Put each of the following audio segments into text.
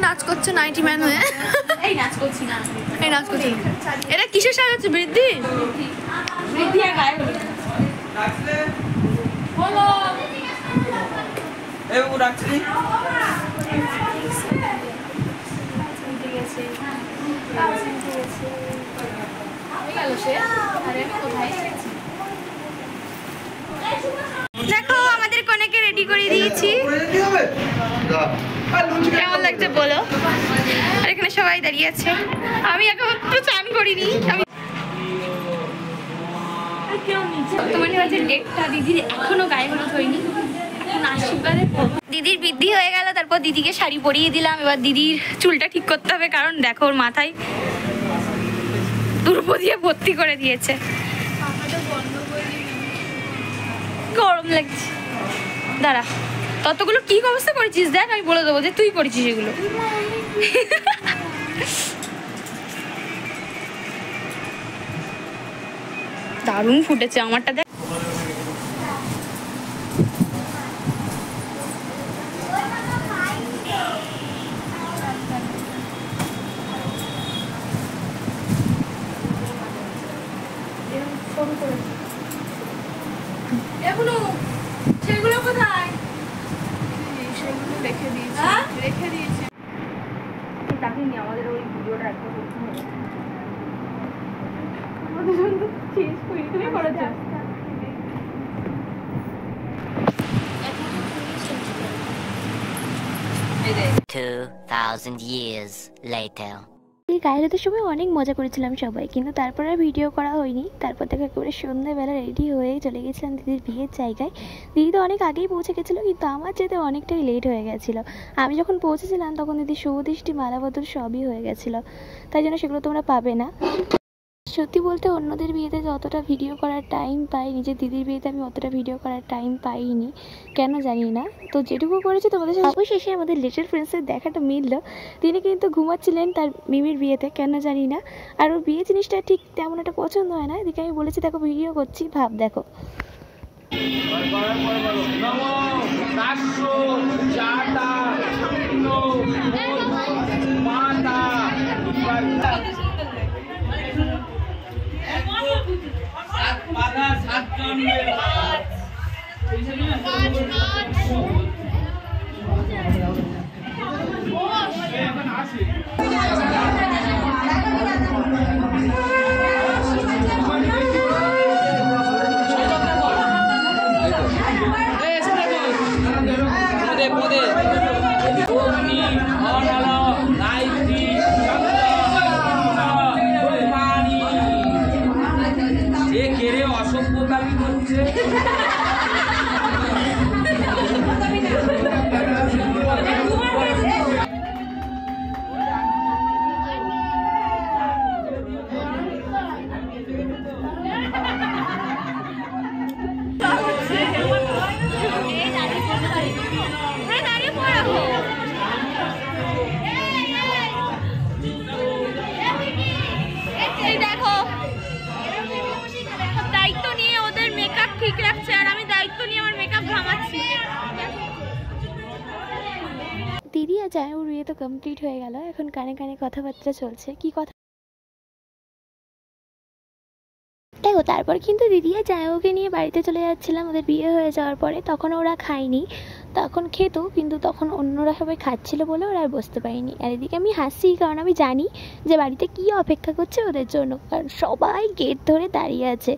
নাচ করছে nightie man হয়ে। এই নাচ করছি না, এই নাচ করছে। এটা কিসের সাজাচ্ছে? বৃদ্ধি বৃদ্ধি আর গায়ে বলো এই ও রাখছি দেখো আমাদের কনেকে রেডি করে দিয়েছি। কেমন লাগছে বলো? আর এখানে সবাই দাঁড়িয়ে আছে। আমি এখন একটু চান করিনি। আমি তোমার যে ডেটটা দিদির এখনো গায়ে হলুদ হয়নি, এখন আশীর্বাদে দিদির বৃদ্ধি হয়ে গেল, তারপর দিদিকে শাড়ি পরিয়ে দিলাম। এবার দিদির চুলটা ঠিক করতে হবে, কারণ দেখো ওর মাথায় দুর্ব দিয়ে ভর্তি করে দিয়েছে। গরম লাগছে। দাঁড়া, ততগুলো কি অবস্থা করেছিস দেখ, আমি বলে দেবো যে তুই করেছিস এগুলো। দারুণ ফুটেছে আমারটা দেখ। এখনো সেগুলো কোথায়? সেগুলো রেখে দিয়েছি, রেখে দিয়েছি। তাকে নিয়ে আমাদের ওই ভিডিওটা একটা করতে হবে। আমাদের জন্য চেঞ্জ করে তুমি করেছো। 2000 years later. এই গায়ে হলুদের সময় অনেক মজা করেছিলাম সবাই, কিন্তু তারপর আর ভিডিও করা হয়নি। তারপর থেকে একেবারে সন্ধ্যাবেলা রেডি হয়ে চলে গেছিলাম দিদির বিয়ের জায়গায়। দিদি তো অনেক আগেই পৌঁছে গেছিলো, কিন্তু আমার যেতে অনেকটাই লেট হয়ে গেছিলো। আমি যখন পৌঁছেছিলাম তখন দিদি শুভদৃষ্টি মালাবদল সবই হয়ে গেছিলো, তাই জন্য সেগুলো তোমরা পাবে না। সত্যি বলতে অন্যদের বিয়েতে যতটা ভিডিও করার টাইম পাই, নিজের দিদির বিয়েতে আমি অতটা ভিডিও করার টাইম পাইনি, কেন জানি না। তো যেটুকু করেছি তোমাদের সাথে। অবশেষে আমাদের লিটল প্রিন্সের দেখাটা মিললো। তিনি কিন্তু ঘুমাচ্ছিলেন তার মিমির বিয়েতে, কেন জানি না। আর ওর বিয়ে জিনিসটা ঠিক তেমন একটা পছন্দ হয় না। এদিকে আমি বলেছি দেখো ভিডিও করছি, ভাব দেখো। অসভ্যতামি করছে। ঠিক রাখছে আর আমি দায়িত্ব নিয়ে আমার মেকআপ ঘামাচ্ছি। দিদি আর জামাইবাবুর বিয়ে তো কমপ্লিট হয়ে গেল, এখন কানে কানে কথাবার্তা চলছে। কি কথা দেখো। তারপর কিন্তু দিদি আর জামাইবাবুকে নিয়ে বাড়িতে চলে যাচ্ছিলাম ওদের বিয়ে হয়ে যাওয়ার পরে। তখন ওরা খায়নি, তখন খেত, কিন্তু তখন অন্যরা সবাই খাচ্ছিল বলে ওরা আর বসতে পারেনি। আর এদিকে আমি হাসি, কারণ আমি জানি যে বাড়িতে কী অপেক্ষা করছে ওদের জন্য, কারণ সবাই গেট ধরে দাঁড়িয়ে আছে।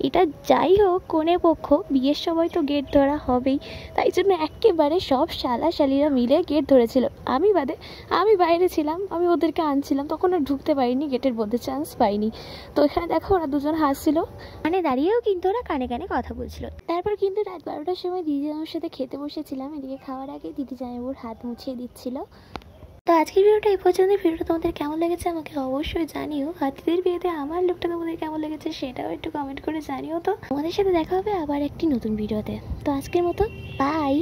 এটা যাই হোক কনে পক্ষ, বিয়ের সময় তো গেট ধরা হবেই, তাই জন্য একেবারে সব শালা শালিরা মিলে গেট ধরেছিল। আমি বাদে, আমি বাইরে ছিলাম, আমি ওদেরকে আনছিলাম, তখন আর ঢুকতে পারিনি, গেটের মধ্যে চান্স পাইনি। তো এখানে দেখো ওরা দুজন হাসছিল, মানে দাঁড়িয়েও কিন্তু ওরা কানে কানে কথা বলছিল। তারপর কিন্তু রাত 12টার সময় দিদি আমার সাথে খেতে বসেছিলাম। এদিকে খাওয়ার আগে দিদি জামাইবাবুর হাত মুছিয়ে দিচ্ছিল। তো আজকের ভিডিওটা এই পর্যন্ত। ভিডিওটা তোমাদের কেমন লেগেছে আমাকে অবশ্যই জানিও। আর দিদির বিয়েতে আমার লুকটা তোমাদের কেমন লেগেছে সেটাও একটু কমেন্ট করে জানিও। তো তোমাদের সাথে দেখা হবে আবার একটি নতুন ভিডিওতে। তো আজকের মতো বাই।